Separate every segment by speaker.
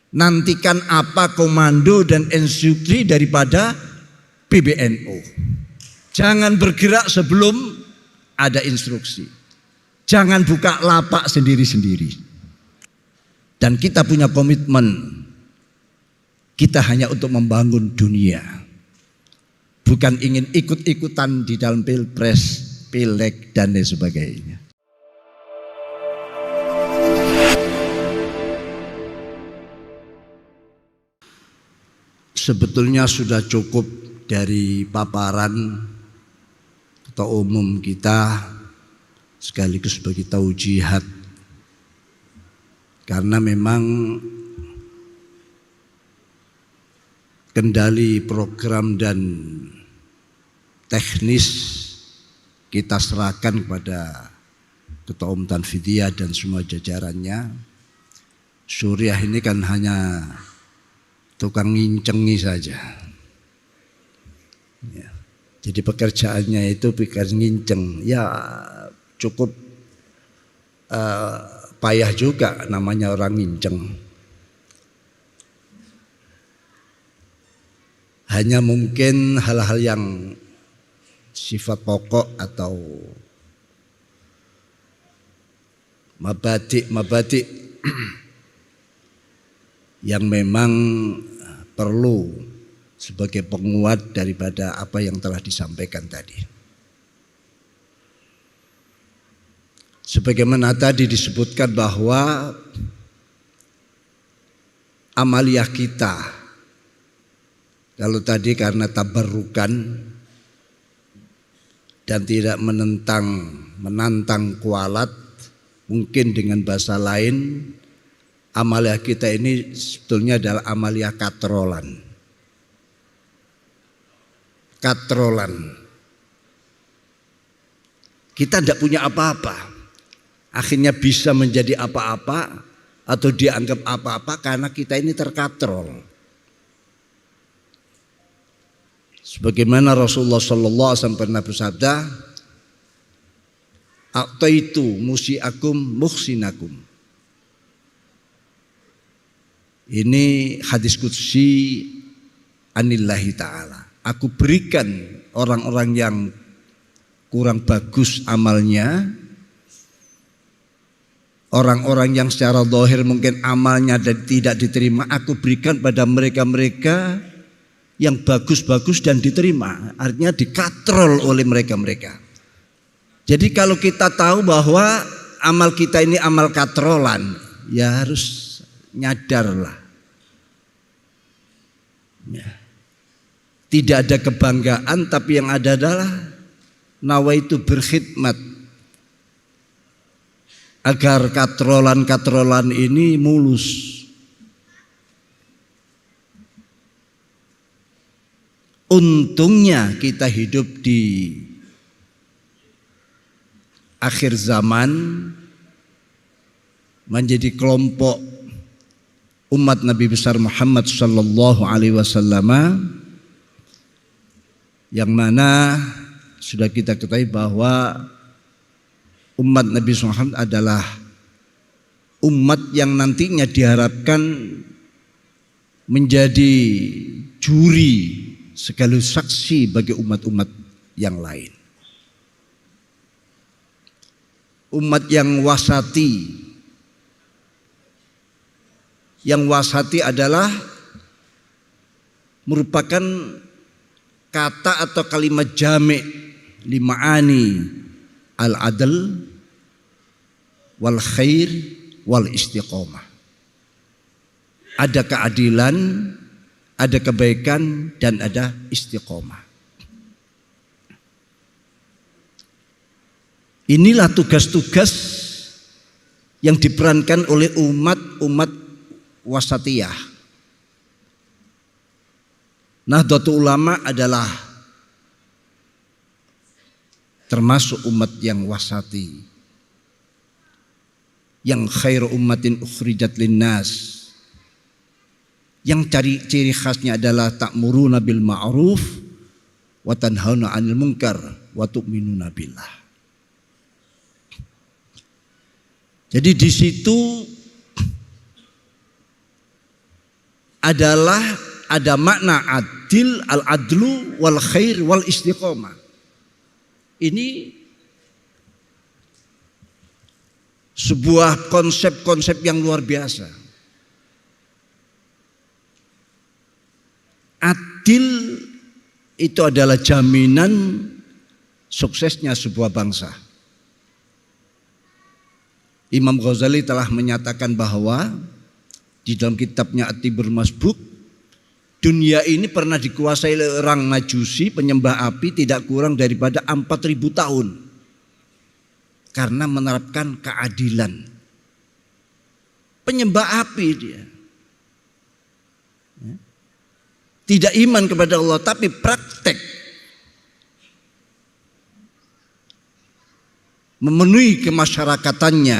Speaker 1: Nantikan apa komando dan instruksi daripada PBNU. Jangan bergerak sebelum ada instruksi. Jangan buka lapak sendiri-sendiri. Dan kita punya komitmen. Kita hanya untuk membangun dunia. Bukan ingin ikut-ikutan di dalam pilpres, pileg dan lain sebagainya. Sebetulnya sudah cukup dari paparan Ketua Umum kita sekaligus bagi taujihat, karena memang kendali program dan teknis kita serahkan kepada Ketua Umum Tanfidiyah dan semua jajarannya. Suriah ini kan hanya tukang ngincengi saja. Ya. Jadi pekerjaannya itu pekerjaan nginceng. Ya cukup payah juga namanya orang nginceng. Hanya mungkin hal-hal yang sifat pokok atau mabadi yang memang perlu sebagai penguat daripada apa yang telah disampaikan tadi. Sebagaimana tadi disebutkan bahwa amaliyah kita, kalau tadi karena tabarrukan dan tidak menantang kualat, mungkin dengan bahasa lain, amaliyah kita ini sebetulnya adalah amaliyah katrolan. Katrolan. Kita tidak punya apa-apa. Akhirnya bisa menjadi apa-apa atau dianggap apa-apa karena kita ini terkatrol. Sebagaimana Rasulullah sallallahu alaihi wasallam pernah bersabda, "A'taitu musiakum muhsinakum." Ini hadis qudsi anillahi ta'ala. Aku berikan orang-orang yang kurang bagus amalnya, orang-orang yang secara zahir mungkin amalnya dan tidak diterima, aku berikan pada mereka-mereka yang bagus-bagus dan diterima. Artinya dikatrol oleh mereka-mereka. Jadi kalau kita tahu bahwa amal kita ini amal katrolan, ya harus nyadarlah. Ya. Tidak ada kebanggaan, tapi yang ada adalah nawaitu berkhidmat agar katrolan-katrolan ini mulus. Untungnya kita hidup di akhir zaman menjadi kelompok umat Nabi besar Muhammad sallallahu alaihi wasallam, yang mana sudah kita ketahui bahwa umat Nabi SAW adalah umat yang nantinya diharapkan menjadi juri sekaligus saksi bagi umat-umat yang lain. Umat yang wasati. Yang wasati adalah merupakan kata atau kalimat jami' lima'ani al-adl wal khair wal istiqomah. Ada keadilan, ada kebaikan, dan ada istiqomah. Inilah tugas-tugas yang diperankan oleh umat wasatiyah. Nahdlatul Ulama adalah termasuk umat yang wasati, yang khairu ummatin ukhrijat linnas, yang ciri khasnya adalah ta'muruna bil ma'ruf wa tanhauna 'anil munkar wa tu'minuna billah. Jadi di situ adalah ada makna adil, al-adlu wal khair wal istiqomah. Ini sebuah konsep-konsep yang luar biasa. Adil itu adalah jaminan suksesnya sebuah bangsa. Imam Ghazali telah menyatakan bahwa di dalam kitabnya At-Tibur Masbuk, dunia ini pernah dikuasai oleh orang Majusi penyembah api tidak kurang daripada 4.000 tahun karena menerapkan keadilan. Penyembah api dia, tidak iman kepada Allah, tapi praktek memenuhi kemasyarakatannya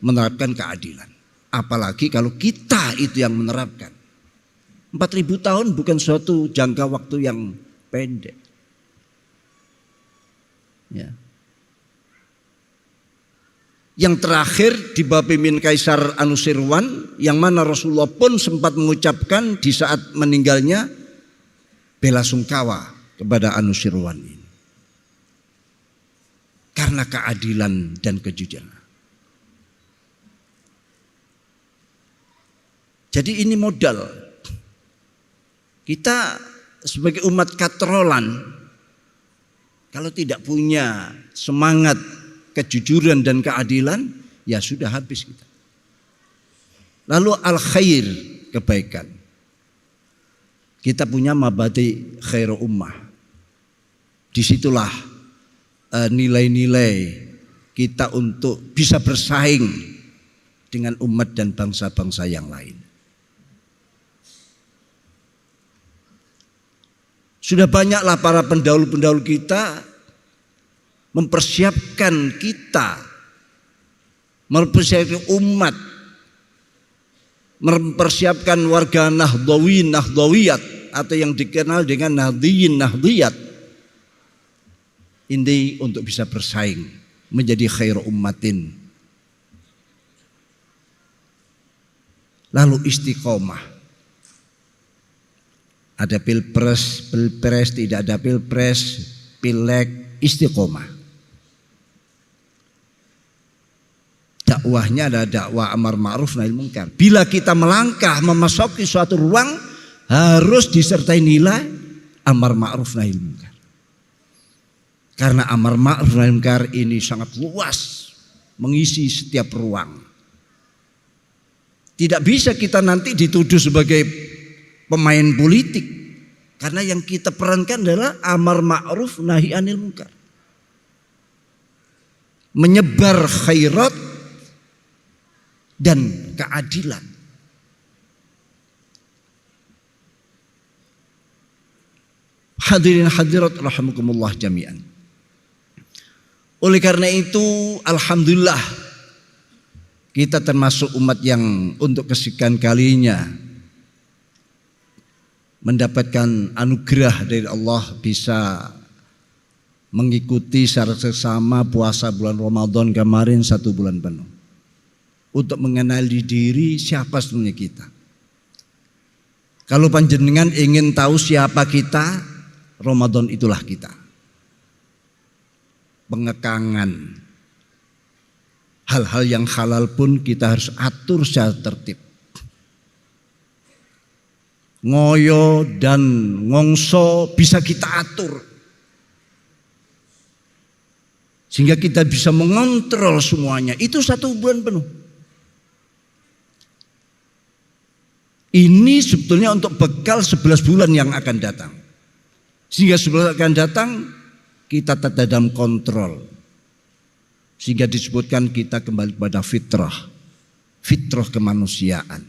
Speaker 1: menerapkan keadilan. Apalagi kalau kita itu yang menerapkan. 4.000 tahun bukan suatu jangka waktu yang pendek. Ya. Yang terakhir di bawah pimpinan Kaisar Anusirwan, yang mana Rasulullah pun sempat mengucapkan di saat meninggalnya bela sungkawa kepada Anusirwan ini. Karena keadilan dan kejujuran. Jadi ini modal. Kita sebagai umat katrolan, kalau tidak punya semangat kejujuran dan keadilan, ya sudah habis kita. Lalu al-khair, kebaikan. Kita punya mabadi khairu ummah. Disitulah nilai-nilai kita untuk bisa bersaing dengan umat dan bangsa-bangsa yang lain. Sudah banyaklah para pendahulu-pendahulu kita mempersiapkan kita, mempersiapkan umat, mempersiapkan warga Nahdlawiyin, Nahdlawiyat atau yang dikenal dengan Nahdliyin, Nahdliyat ini untuk bisa bersaing menjadi khairu ummatin. Lalu istiqomah. Ada pilpres, tidak ada pilpres, pileg, istiqomah. Dakwahnya adalah dakwah amar ma'ruf nahi munkar. Bila kita melangkah memasuki suatu ruang, harus disertai nilai amar ma'ruf nahi munkar. Karena amar ma'ruf nahi munkar ini sangat luas, mengisi setiap ruang. Tidak bisa kita nanti dituduh sebagai pemain politik, karena yang kita perankan adalah amar ma'ruf nahi anil munkar, menyebar khairat dan keadilan. Hadirin hadirat rahimakumullah jami'an. Oleh karena itu alhamdulillah kita termasuk umat yang untuk kesekian kalinya mendapatkan anugerah dari Allah bisa mengikuti secara seksama puasa bulan Ramadan kemarin 1 bulan penuh. Untuk mengenali diri siapa sebenarnya kita. Kalau panjenengan ingin tahu siapa kita, Ramadan itulah kita. Pengekangan. Hal-hal yang halal pun kita harus atur secara tertib. Ngoyo dan ngongso bisa kita atur sehingga kita bisa mengontrol semuanya. Itu 1 bulan penuh. Ini sebetulnya untuk bekal 11 bulan yang akan datang, sehingga 11 akan datang kita tetap dalam kontrol, sehingga disebutkan kita kembali pada fitrah kemanusiaan.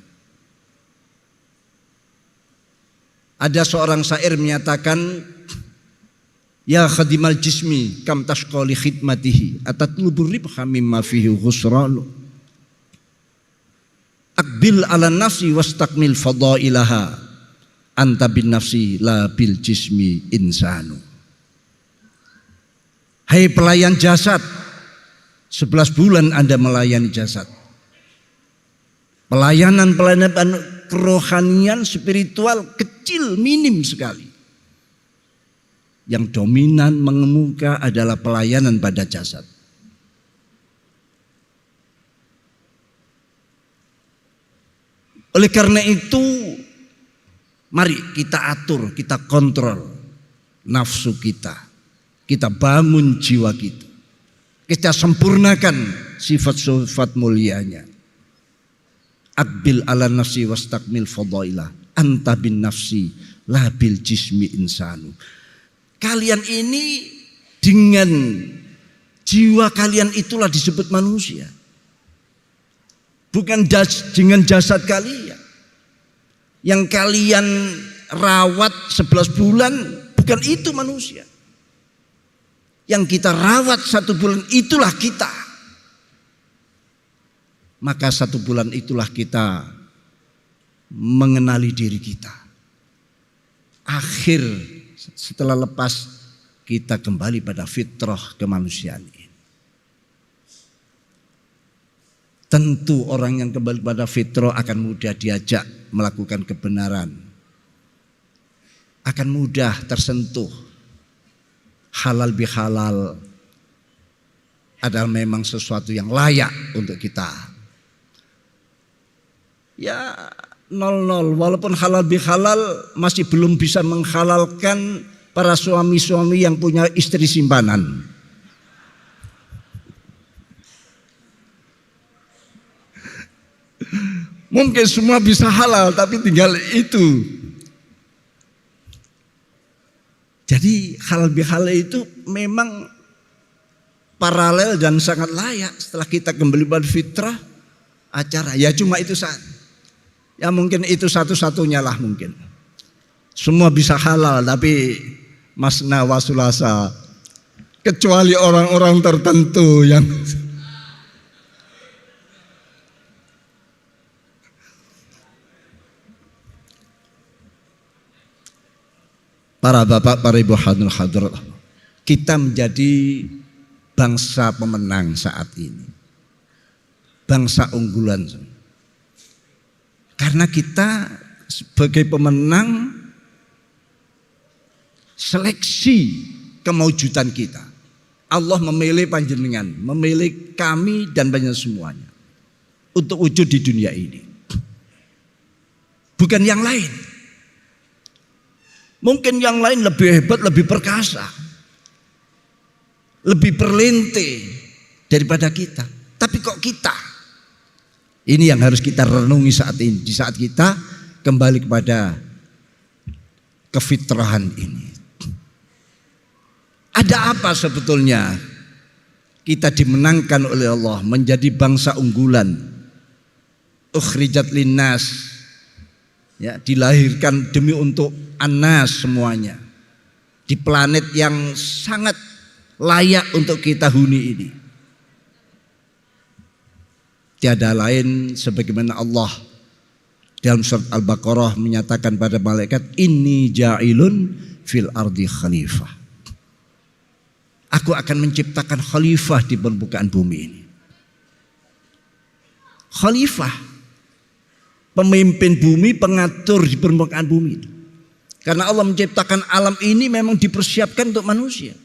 Speaker 1: Ada seorang syair menyatakan, ya khadimal jismi kam tashqa li khidmatihi atatlubur ribha mimma fihi khusranu. Aqbil ala nafsi wastakmil fadailaha anta bin nafsi la bil jismi insanu. Hai pelayan jasad, 11 bulan Anda melayani jasad. Pelayanan kerohanian spiritual kecil, minim sekali. Yang dominan mengemuka adalah pelayanan pada jasad. Oleh karena itu, mari kita atur, kita kontrol nafsu kita. Kita bangun jiwa kita. Kita sempurnakan sifat-sifat mulianya. Aqbil ala nafsi wastakmil fadailah. Anta bin nafsi la bil jismi insanu. Kalian ini dengan jiwa kalian itulah disebut manusia. Bukan dengan jasad kalian. Yang kalian rawat 11 bulan, bukan itu manusia. Yang kita rawat 1 bulan, itulah kita. Maka 1 bulan itulah kita mengenali diri kita. Akhir setelah lepas, kita kembali pada fitrah kemanusiaan ini. Tentu orang yang kembali pada fitrah akan mudah diajak melakukan kebenaran. Akan mudah tersentuh. Halal bihalal adalah memang sesuatu yang layak untuk kita. Ya 0-0, walaupun halal bihalal masih belum bisa menghalalkan para suami-suami yang punya istri simpanan. Mungkin semua bisa halal, tapi tinggal itu. Jadi halal bihalal itu memang paralel dan sangat layak setelah kita kembali pada fitrah acara. Ya cuma itu saja. Ya mungkin itu satu-satunya lah mungkin. Semua bisa halal tapi masna wa sulasa. Kecuali orang-orang tertentu yang para bapak, para ibu hadirin hadirat, kita menjadi bangsa pemenang saat ini. Bangsa unggulan. Karena kita sebagai pemenang seleksi kemaujudan kita. Allah memilih panjenengan, memilih kami dan banyak semuanya untuk wujud di dunia ini. Bukan yang lain. Mungkin yang lain lebih hebat, lebih perkasa, lebih berlente daripada kita. Tapi kok kita? Ini yang harus kita renungi saat ini. Di saat kita kembali kepada kefitrahan ini. Ada apa sebetulnya kita dimenangkan oleh Allah menjadi bangsa unggulan? Ukhrijat linnas, ya, dilahirkan demi untuk anas semuanya di planet yang sangat layak untuk kita huni ini. Tiada lain sebagaimana Allah dalam surat Al-Baqarah menyatakan pada malaikat, inni ja'ilun fil ardi khalifah. Aku akan menciptakan khalifah di permukaan bumi ini. Khalifah, pemimpin bumi, pengatur di permukaan bumi ini. Karena Allah menciptakan alam ini memang dipersiapkan untuk manusia.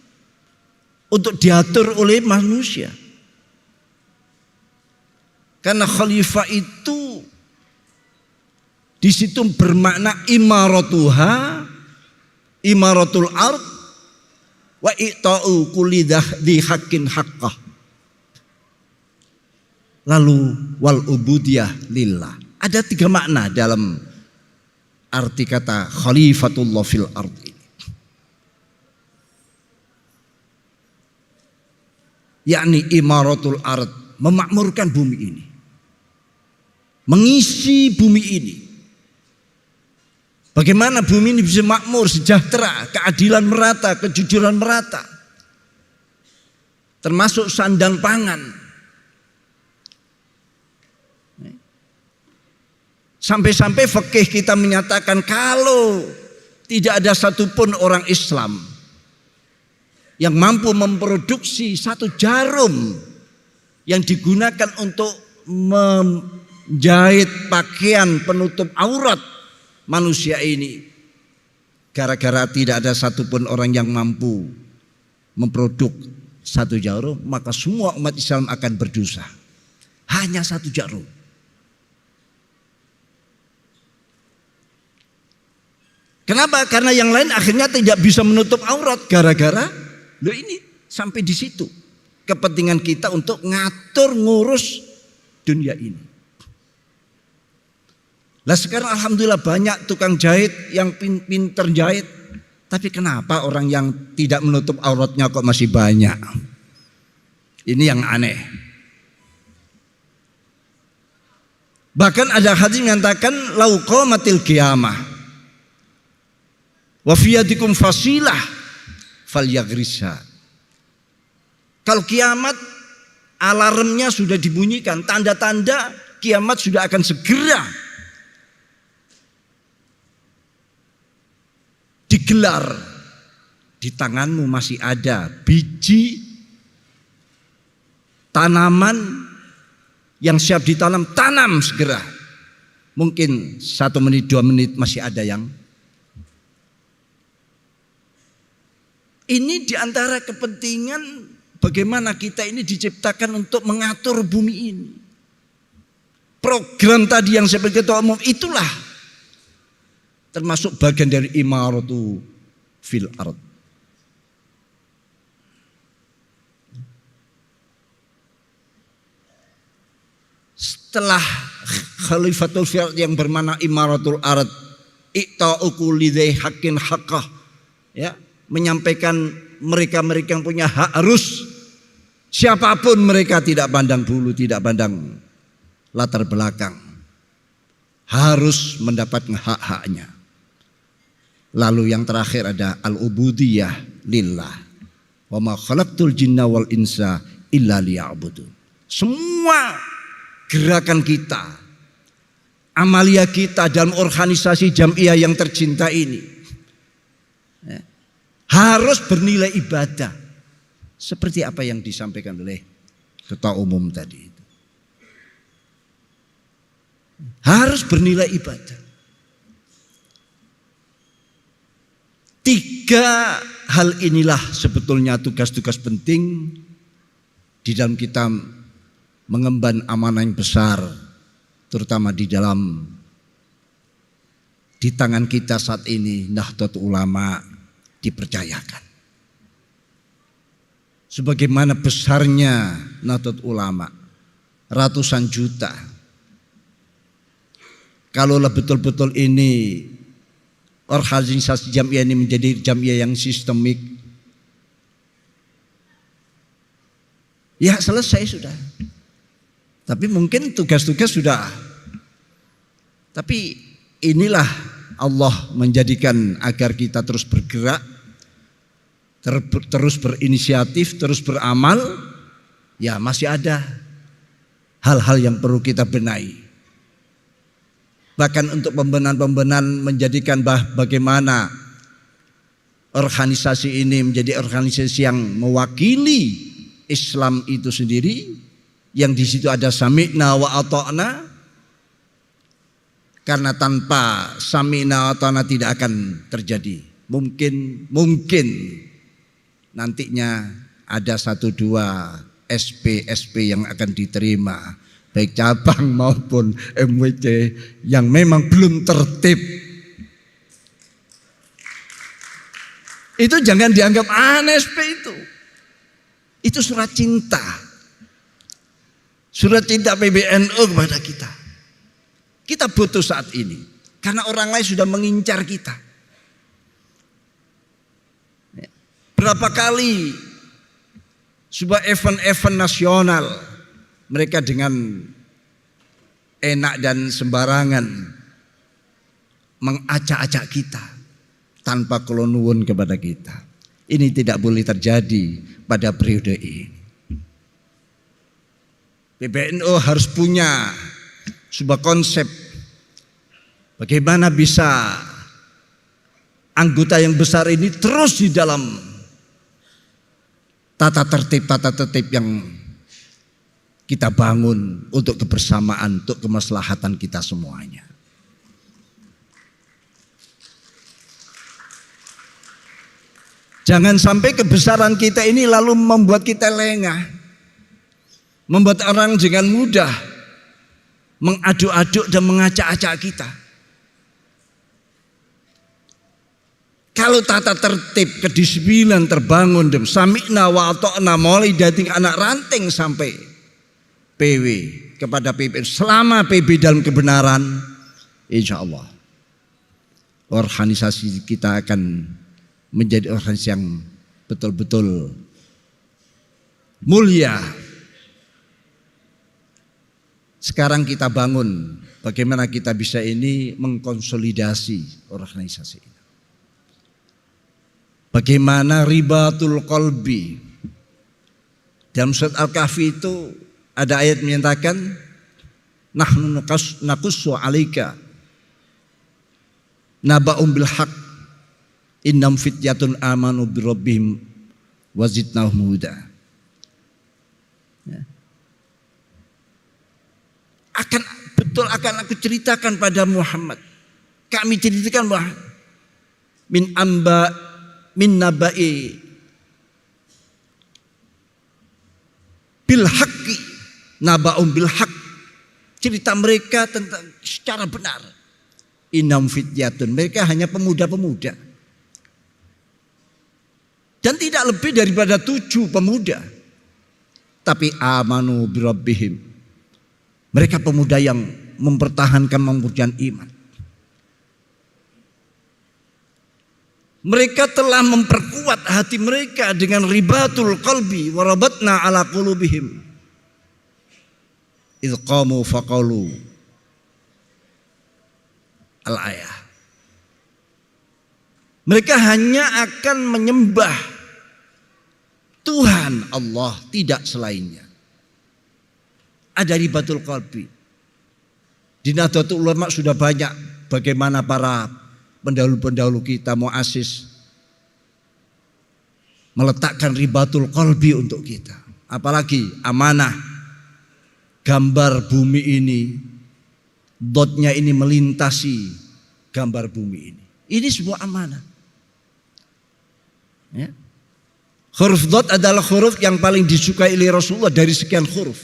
Speaker 1: Untuk diatur oleh manusia. Karena khalifah itu di situ bermakna imaratuha, imaratul ard, wa i'ta'u kulli dhi haqqin haqqah. Lalu wal ubudiyah lillah. Ada 3 makna dalam arti kata khalifatullah fil ardi. Yakni imaratul ard, memakmurkan bumi ini. Mengisi bumi ini. Bagaimana bumi ini bisa makmur, sejahtera, keadilan merata, kejujuran merata. Termasuk sandang pangan. Sampai-sampai fikih kita menyatakan kalau tidak ada satupun orang Islam yang mampu memproduksi 1 jarum yang digunakan untuk menjahit pakaian penutup aurat manusia ini. Gara-gara tidak ada satupun orang yang mampu memproduk satu jarum, maka semua umat Islam akan berdosa. Hanya satu jarum. Kenapa? Karena yang lain akhirnya tidak bisa menutup aurat. Gara-gara ini sampai di situ kepentingan kita untuk ngatur ngurus dunia ini. Lah sekarang alhamdulillah banyak tukang jahit yang pinter jahit. Tapi kenapa orang yang tidak menutup auratnya kok masih banyak? Ini yang aneh. Bahkan ada hadis mengatakan lau qamatil qiyamah wa fiyadikum fasilah falyagrisha. Kalau kiamat alarmnya sudah dibunyikan, tanda-tanda kiamat sudah akan segera digelar. Di tanganmu masih ada biji tanaman yang siap ditanam, tanam segera. Mungkin 1 menit 2 menit masih ada yang. Ini diantara kepentingan bagaimana kita ini diciptakan untuk mengatur bumi ini. Program tadi yang saya ketua umum itulah termasuk bagian dari imaratu fil ard. Setelah khalifatul fil yang bermakna imaratul ard, i'ta'u kulli dzai haqqin haqqah, ya, menyampaikan mereka-mereka yang punya hak harus, siapapun mereka, tidak pandang bulu, tidak pandang latar belakang, harus mendapatkan hak-haknya. Lalu yang terakhir ada al-ubudiyah lillah. Wa ma khalaqtul jinna wal insa illa liya'budun. Semua gerakan kita, amalia kita dalam organisasi jamiah yang tercinta ini harus bernilai ibadah. Seperti apa yang disampaikan oleh ketua umum tadi itu. Harus bernilai ibadah. 3 hal inilah sebetulnya tugas-tugas penting di dalam kita mengemban amanah yang besar, terutama di tangan kita saat ini Nahdlatul Ulama dipercayakan. Sebagaimana besarnya Nahdlatul Ulama, ratusan juta. Kalau betul-betul ini organisasi jamiah ini menjadi jamiah yang sistemik, ya selesai sudah. Tapi mungkin tugas-tugas sudah. Tapi inilah Allah menjadikan agar kita terus bergerak, terus berinisiatif, terus beramal. Ya masih ada hal-hal yang perlu kita benahi. Bahkan untuk pembenahan-pembenahan menjadikan bagaimana organisasi ini menjadi organisasi yang mewakili Islam itu sendiri, yang di situ ada sami'na wa ata'na. Karena tanpa sami'na wa ata'na tidak akan terjadi. Mungkin nantinya ada 1-2 SP yang akan diterima, baik cabang maupun MWC yang memang belum tertib. Itu jangan dianggap aneh SP itu. Itu surat cinta. Surat cinta PBNU kepada kita. Kita butuh saat ini. Karena orang lain sudah mengincar kita. Berapa kali sebuah event-event nasional mereka dengan enak dan sembarangan mengacak-acak kita tanpa nuwun kepada kita. Ini tidak boleh terjadi pada periode ini. PBNU harus punya sebuah konsep bagaimana bisa anggota yang besar ini terus di dalam tata tertib yang kita bangun untuk kebersamaan, untuk kemaslahatan kita semuanya. Jangan sampai kebesaran kita ini lalu membuat kita lengah, membuat orang dengan mudah mengaduk-aduk dan mengacak-acak kita. Kalau tata tertib, kedisiplinan terbangun, sami'na wa ata'na, mulai dari anak ranting sampai PW kepada PB, selama PB dalam kebenaran, insya Allah organisasi kita akan menjadi organisasi yang betul-betul mulia. Sekarang kita bangun bagaimana kita bisa ini mengkonsolidasi organisasi ini. Bagaimana ribatul qalbi. Dalam surat Al-Kahfi itu ada ayat menyatakan nahnu naqussu 'alaika naba'um bil haqq innam fityatun amanu bi rabbihim wa zidnahum huda. Ya. Akan aku ceritakan pada Muhammad. Kami ceritakan bahwa min naba'i bil haqqi naba'um bil haqq, cerita mereka tentang secara benar. Innam fityatun, mereka hanya pemuda-pemuda dan tidak lebih daripada 7 pemuda, tapi amanu bi rabbihim, mereka pemuda yang mempertahankan memperjuangkan iman. Mereka telah memperkuat hati mereka dengan ribatul qalbi wa rabatna ala qulubihim idz qamu faqalu al-ayah. Mereka hanya akan menyembah Tuhan Allah, tidak selainnya. Ada ribatul qalbi. Di Nahdlatul Ulama sudah banyak bagaimana para pendahulu-pendahulu kita muassis meletakkan ribatul qalbi untuk kita. Apalagi amanah, gambar bumi ini, dotnya ini melintasi gambar bumi ini. Ini sebuah amanah. Ya. Huruf dot adalah huruf yang paling disukai oleh Rasulullah dari sekian huruf.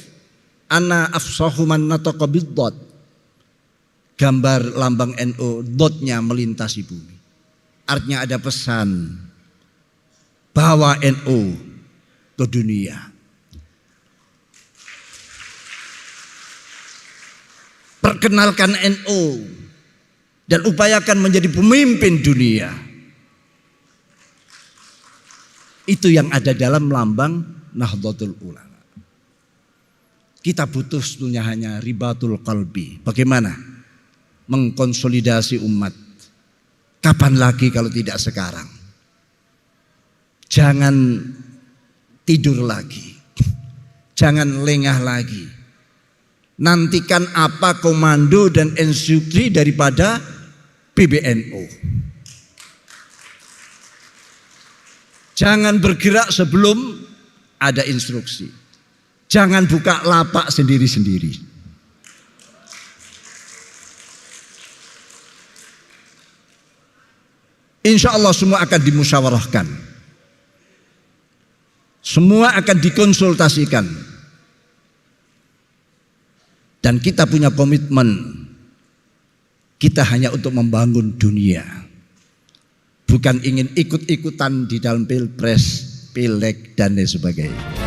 Speaker 1: Ana afsahu man nataqa bid dot. Gambar lambang NU, dotnya melintasi bumi. Artinya ada pesan bahwa NU ke dunia. Perkenalkan NU dan upayakan menjadi pemimpin dunia. Itu yang ada dalam lambang Nahdlatul Ulama. Kita butuh sebetulnya hanya ribatul qalbi. Bagaimana mengkonsolidasi umat? Kapan lagi kalau tidak sekarang? Jangan tidur lagi, jangan lengah lagi. Nantikan apa komando dan instruksi daripada PBNU. Jangan bergerak sebelum ada instruksi. Jangan buka lapak sendiri-sendiri. Insya Allah semua akan dimusyawarahkan. Semua akan dikonsultasikan. Dan kita punya komitmen. Kita hanya untuk membangun dunia. Bukan ingin ikut-ikutan di dalam pilpres, pileg dan lain sebagainya.